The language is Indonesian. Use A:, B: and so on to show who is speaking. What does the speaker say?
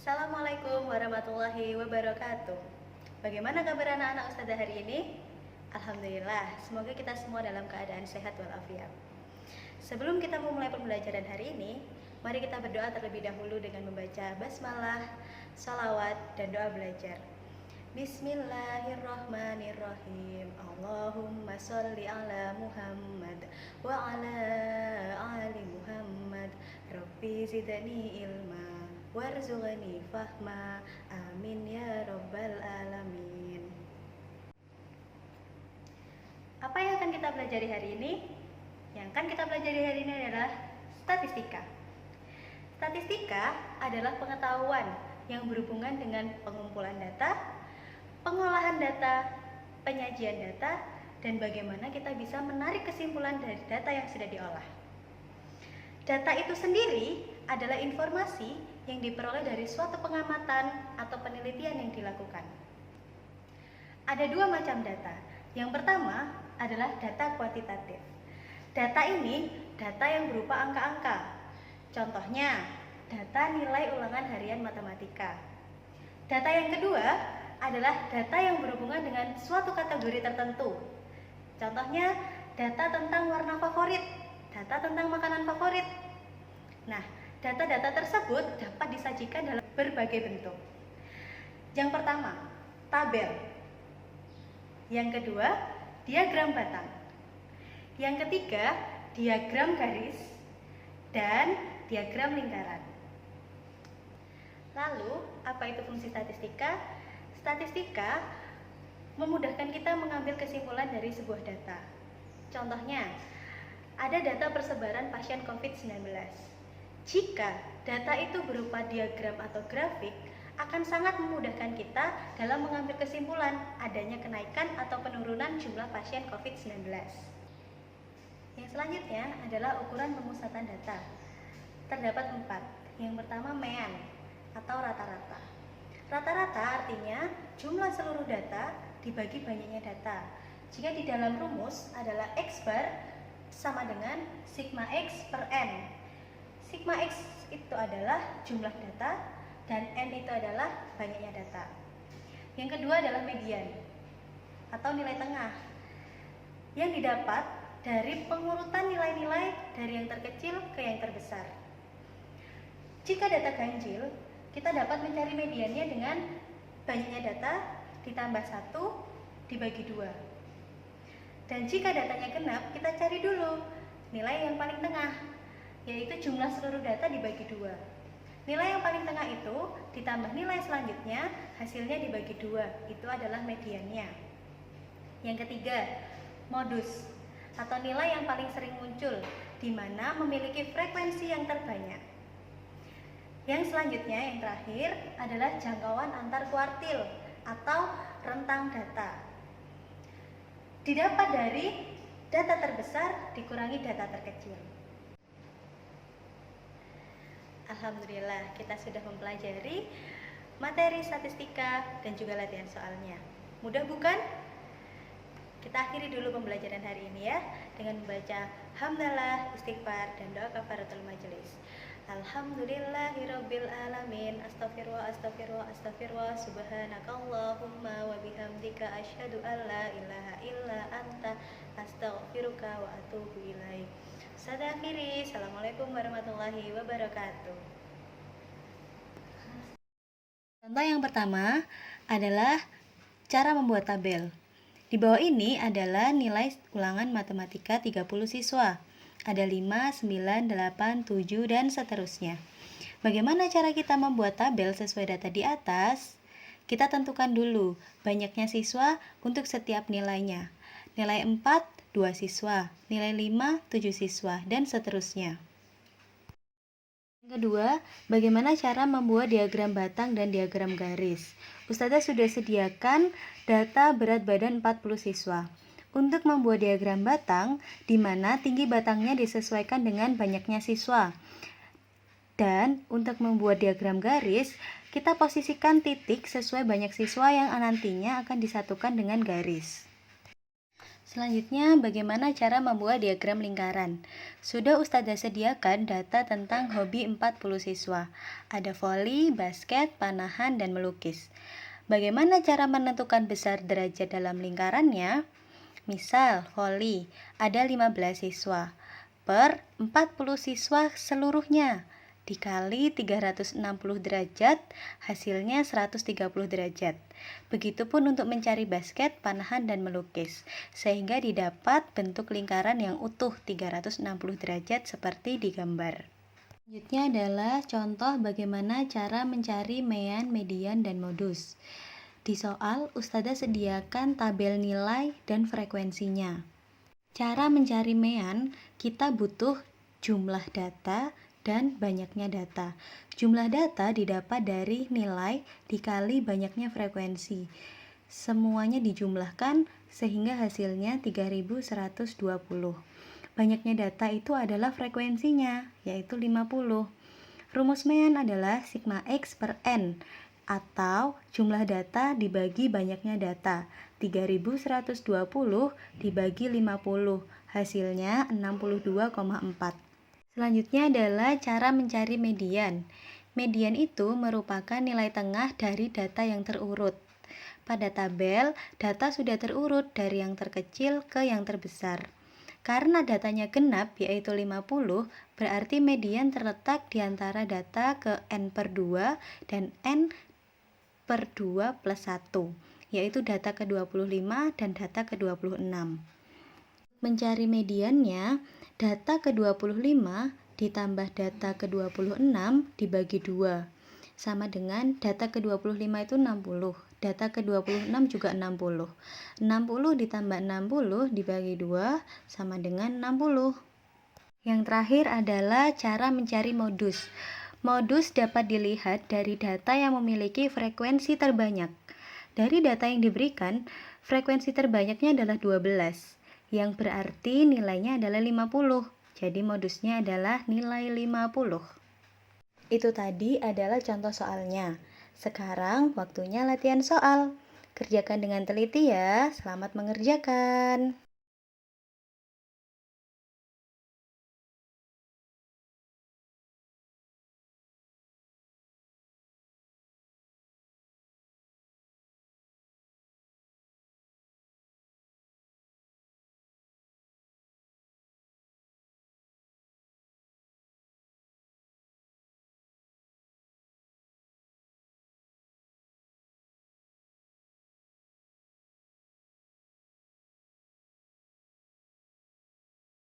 A: Assalamualaikum warahmatullahi wabarakatuh. Bagaimana kabar anak-anak Ustazah hari ini? Alhamdulillah, semoga kita semua dalam keadaan sehat walafiat. Sebelum kita memulai pembelajaran hari ini, mari kita berdoa terlebih dahulu dengan membaca basmalah, sholawat, dan doa belajar. Bismillahirrahmanirrahim. Allahumma sholli ala Muhammad wa ala ali Muhammad. Rabbi zidni ilma warzuqni fahma. Amin ya rabbal alamin. Apa yang akan kita pelajari hari ini? Yang akan kita pelajari hari ini adalah statistika. Statistika adalah pengetahuan yang berhubungan dengan pengumpulan data, pengolahan data, penyajian data, dan bagaimana kita bisa menarik kesimpulan dari data yang sudah diolah. Data itu sendiri adalah informasi yang diperoleh dari suatu pengamatan atau penelitian yang dilakukan. Ada dua macam data. Yang pertama adalah data kuantitatif. Data ini data yang berupa angka-angka. Contohnya, data nilai ulangan harian matematika. Data yang kedua adalah data yang berhubungan dengan suatu kategori tertentu. Contohnya, data tentang warna favorit, data tentang makanan favorit. Nah, data-data tersebut dapat disajikan dalam berbagai bentuk. Yang pertama, tabel. Yang kedua, diagram batang. Yang ketiga, diagram garis dan diagram lingkaran. Lalu, apa itu fungsi statistika? Statistika memudahkan kita mengambil kesimpulan dari sebuah data. Contohnya, ada data persebaran pasien COVID-19. Jika data itu berupa diagram atau grafik, akan sangat memudahkan kita dalam mengambil kesimpulan adanya kenaikan atau penurunan jumlah pasien COVID-19. Yang selanjutnya adalah ukuran pemusatan data. Terdapat 4. Yang pertama, mean atau rata-rata. Rata-rata artinya jumlah seluruh data dibagi banyaknya data. Jika di dalam rumus adalah X bar sama dengan sigma X per N. Sigma X itu adalah jumlah data dan N itu adalah banyaknya data. Yang kedua adalah median atau nilai tengah yang didapat dari pengurutan nilai-nilai dari yang terkecil ke yang terbesar. Jika data ganjil, kita dapat mencari mediannya dengan banyaknya data ditambah 1 dibagi 2. Dan jika datanya genap, kita cari dulu nilai yang paling tengah, yaitu jumlah seluruh data dibagi 2. Nilai yang paling tengah itu ditambah nilai selanjutnya, hasilnya dibagi 2, itu adalah mediannya. Yang ketiga, modus atau nilai yang paling sering muncul, di mana memiliki frekuensi yang terbanyak. Yang selanjutnya, yang terakhir adalah jangkauan antar kuartil atau rentang data. Didapat dari data terbesar dikurangi data terkecil. Alhamdulillah, kita sudah mempelajari materi statistika dan juga latihan soalnya. Mudah bukan? Kita akhiri dulu pembelajaran hari ini ya dengan membaca hamdalah, istighfar, dan doa kafaratul majelis. Alhamdulillahirabbil alamin. Astagfirullah, astagfirullah, astagfirullah. Subhanakallahumma wa bihamdika asyhadu an la ilaha illa anta astaghfiruka wa atubu ilaik. Saya akhiri. Assalamualaikum warahmatullahi wabarakatuh. Contoh yang pertama adalah cara membuat tabel. Di bawah ini adalah nilai ulangan matematika 30 siswa. Ada 5, 9, 8, 7, dan seterusnya. Bagaimana cara kita membuat tabel sesuai data di atas? Kita tentukan dulu banyaknya siswa untuk setiap nilainya. Nilai 4, 2 siswa. Nilai 5, 7 siswa, dan seterusnya. Yang kedua, bagaimana cara membuat diagram batang dan diagram garis? Ustazah sudah sediakan data berat badan 40 siswa. Untuk membuat diagram batang, di mana tinggi batangnya disesuaikan dengan banyaknya siswa. Dan untuk membuat diagram garis, kita posisikan titik sesuai banyak siswa yang nantinya akan disatukan dengan garis. Selanjutnya, bagaimana cara membuat diagram lingkaran? Sudah Ustazah sediakan data tentang hobi 40 siswa. Ada voli, basket, panahan, dan melukis. Bagaimana cara menentukan besar derajat dalam lingkarannya? Misal, voli, ada 15 siswa per 40 siswa seluruhnya dikali 360 derajat, hasilnya 130 derajat. Begitupun untuk mencari basket, panahan, dan melukis, sehingga didapat bentuk lingkaran yang utuh 360 derajat seperti di gambar. Selanjutnya adalah contoh bagaimana cara mencari mean, median, dan modus. Di soal, Ustazah sediakan tabel nilai dan frekuensinya. Cara mencari mean, kita butuh jumlah data dan banyaknya data. Jumlah data didapat dari nilai dikali banyaknya frekuensi. Semuanya dijumlahkan sehingga hasilnya 3120. Banyaknya data itu adalah frekuensinya, yaitu 50. Rumus mean adalah sigma X per N, atau jumlah data dibagi banyaknya data. 3120 dibagi 50, hasilnya 62,4. Selanjutnya adalah cara mencari median. Median itu merupakan nilai tengah dari data yang terurut. Pada tabel, data sudah terurut dari yang terkecil ke yang terbesar. Karena datanya genap, yaitu 50, berarti median terletak di antara data ke N per 2 dan N per 2 plus 1, yaitu data ke-25 dan data ke-26. Mencari mediannya, data ke-25 ditambah data ke-26 dibagi 2, sama dengan data ke-25 itu 60, data ke-26 juga 60. 60 ditambah 60 dibagi 2 sama dengan 60. Yang terakhir adalah cara mencari modus. Modus dapat dilihat dari data yang memiliki frekuensi terbanyak. Dari data yang diberikan, frekuensi terbanyaknya adalah 12, yang berarti nilainya adalah 50. Jadi modusnya adalah nilai 50. Itu tadi adalah contoh soalnya. Sekarang waktunya latihan soal. Kerjakan dengan teliti ya. Selamat mengerjakan.